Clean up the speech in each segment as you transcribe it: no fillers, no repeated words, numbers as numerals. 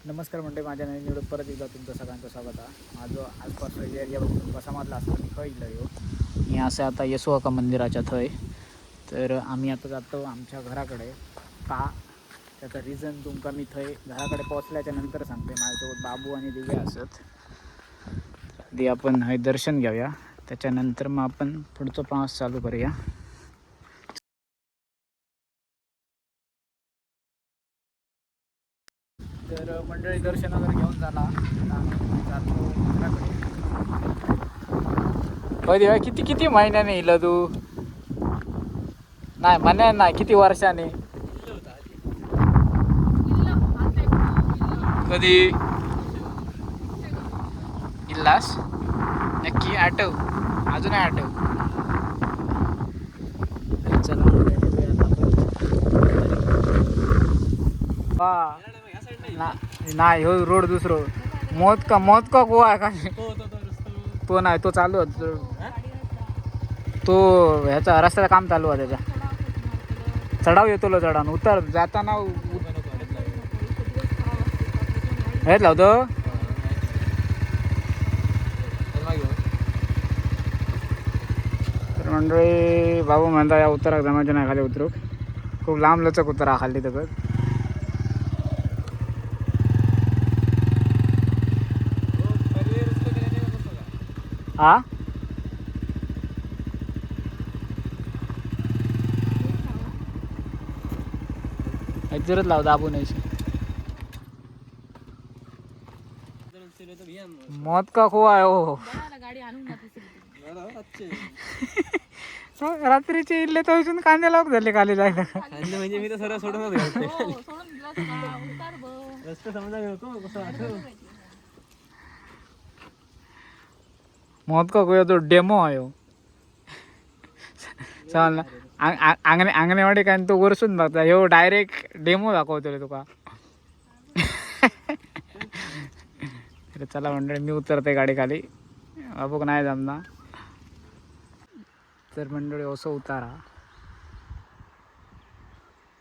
नमस्कार म्हणते माझ्या नवीन व्हिडिओ परत एकदा तुमचं सगळ्यांचं स्वागत आहे. माझं आसपास एरिया बघून कसा मधला असतो मी खयलं यो मी असं आता येसोका मंदिराच्या थंय. तर आम्ही आता जातो आमच्या घराकडे. का त्याचं रिझन तुमका मी थंय घराकडे पोहोचल्याच्या नंतर सांगते. माझ्यासोबत बाबू आणि दिव्या असत. आधी आपण हे दर्शन घेऊया, त्याच्यानंतर मग आपण पुढचं प्रवास चालू करूया. तर मंडळी दर्शन वगैरे घेऊन झाला आता आम्ही जातो घराकडे. होय दिव्या, किती किती महिन्याने इल तू? नाही म्हणे नाही, किती वर्षाने? कधी इल्लास? नक्की आठव, अजूनही आठव. चला नाही हो, रोड दुसरं मोत का गोवा आहे का? तो नाही, तो चालू होतो तो, ह्याचा रस्त्याचं काम चालू आहे त्याचा. चढाव येतो लो चढाव उतर जाताना हेच लावतो. तर मंडळी बाबू म्हणता या उतराक जमायचे नाही खाली उतरू. खूप लांब लचक उतरा खाली तकत. हा जरच लावता आपण मौत का खुआ आहे हो. रात्रीचे इल्ले तर इथून कांदे लावून झाले खाली जायला. म्हणजे मी तर सरळ सोडूनच रस्ता समजा मौत का खुआ तो डेमो आहे हो. चाल अंगणेवाडी काय तो वरसून बघता ह्यो डायरेक्ट डेमो दाखवतो तुका. अरे चला मंडळी, मी उतरते गाडी खाली, बाबूक नाही जमना. तर मंडळी असं उतारा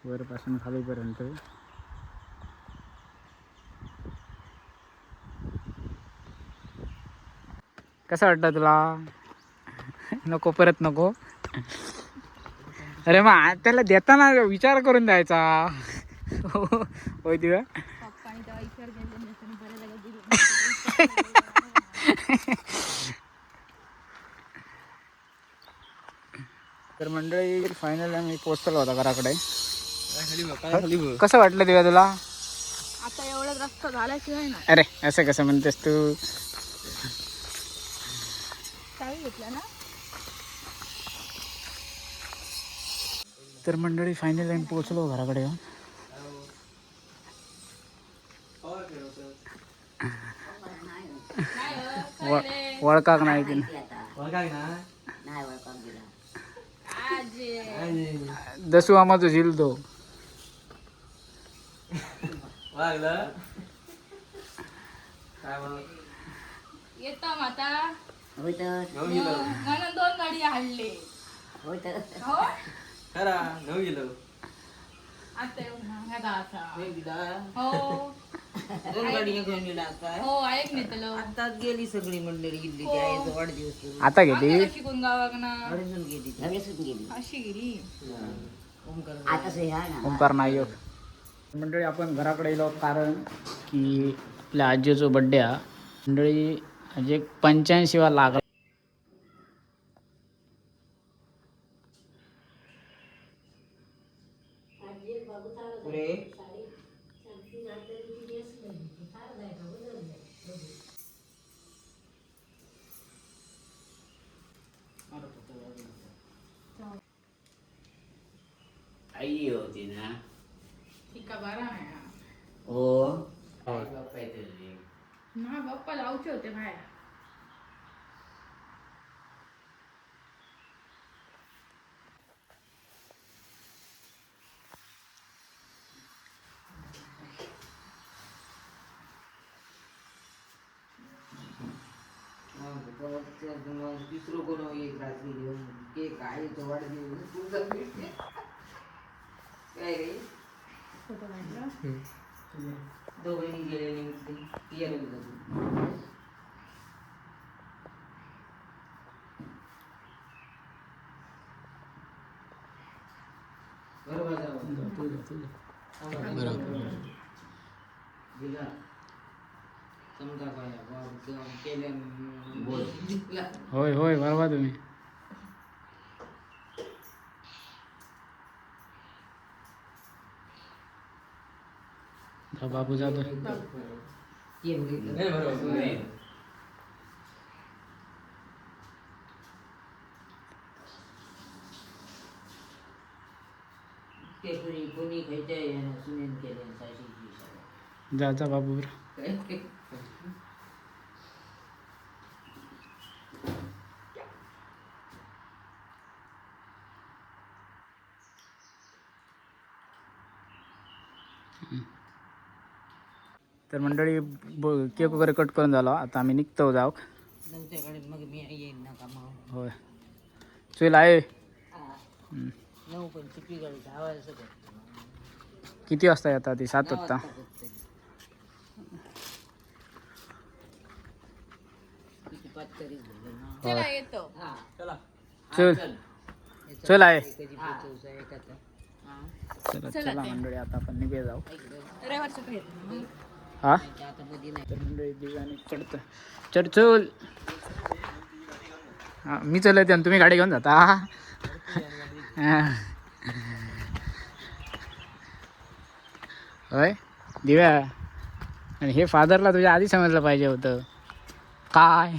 वरपासून खालीपर्यंत. कसं वाटतं तुला? नको परत नको. अरे मग त्याला देताना विचार करून द्यायचा. होय दिव्या. तर मंडळी फायनल आम्ही पोहोचलो होता घराकडे. कसं वाटलं दिव्या तुला? आता एवढा रस्ता झाल्याशिवाय ना. अरे असं कसं म्हणतेस तू? चावी घेतला ना. तर मंडळी फायनल आम्ही पोहोचलो घराकडे. वळकाक नाही की दसू आम्हाला झील तो. येतो माता म्हणून 2 गाडी हाडले. हो खरा नऊ गेलो आता येऊन ह्याचा असा. हो 2 गाडी घेऊन गेला आता. हो ऐक नाही तुला आताच गेली सगळी मंडळी गेली. त्या वाढदिवस आता गेली. शिकून गावाक ना अडचून गेली. लगेचच गेली. अशी गेली. आता से हा ना. ओंकार नायक. मंडळी आपण घराकडे गेलो कारण की आपल्या आजीचा बड्डे हा. मंडळी म्हणजे 85 वा लागला. आई होती ना. तिका बरा नाही. हो. ना बाप्पा लावचे होते बाहेर. तिसरं कोण एक रात्री घेऊन केक आहे तो वाढदिवस काय रे. फोटो काढला. दोघांनी गेलेले ते यायला गेलो. बरोबर दिला समजा काय केलं बोल होय होय बरोबर तुम्ही. बाबू जातो. नाही बरोबर नाही. ते कोणी खायच्या सुनेन केले सायशी जा जा बाबू. तर मंडळी केक वगैरे कट करून झालो. आता आम्ही निघतो जाऊ. नऊच्याकडे मग मी येईन ना कामावर. होय चल आहे. 9 पण चुकी गाडी 10 वाजता करतो. किती वाजता येतात ती? 7 वाजता. किती 5 तरी झालं ना. चला येतो. हा चला चल चल आहे. कधी पोहोचायचं एकाचा. चला चला मंडळी आता आपण निघूया जाऊ. रविवारचं भेट. हा आता मध्ये नाही. तर मंडळी दिव्याने चढतं. चढ चल. हा मी चलते आणि तुम्ही गाडी घेऊन जाता. हा. होय दिव्या. आणि हे फादरला तुझ्या आधी समजलं पाहिजे होतं. काय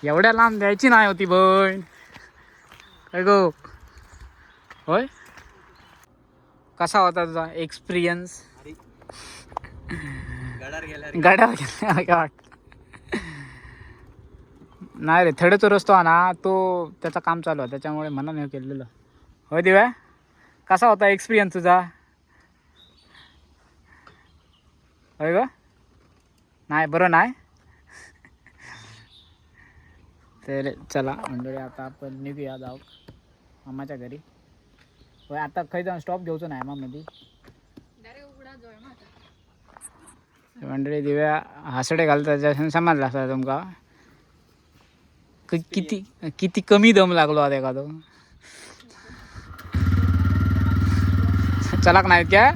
एवढ्या लांब द्यायची नाही होती बहीण. काय गो होय. कसा होता तुझा एक्सपिरियन्स? गडार गेला गाड्यावर गेला काय वाटतं? नाही रे थडेचा रस्तो हा ना तो त्याचं काम चालू आहे त्याच्यामुळे म्हणा नाही केलेलं. होय दिव्या कसा होता एक्सपिरियन्स तुझा? होय ग नाही बरं नाही. तर चला मंडळी आता आपण निघूया जाऊ मामाच्या घरी. होय आता खंय जाऊन स्टॉप घेऊचो नाही मामामध्ये. मंडळी दिव्या हासडे घालता त्याच्यानं समजला असता तुमका किती किती कमी दम लागलो आता एखादं. चलाक नाही क्या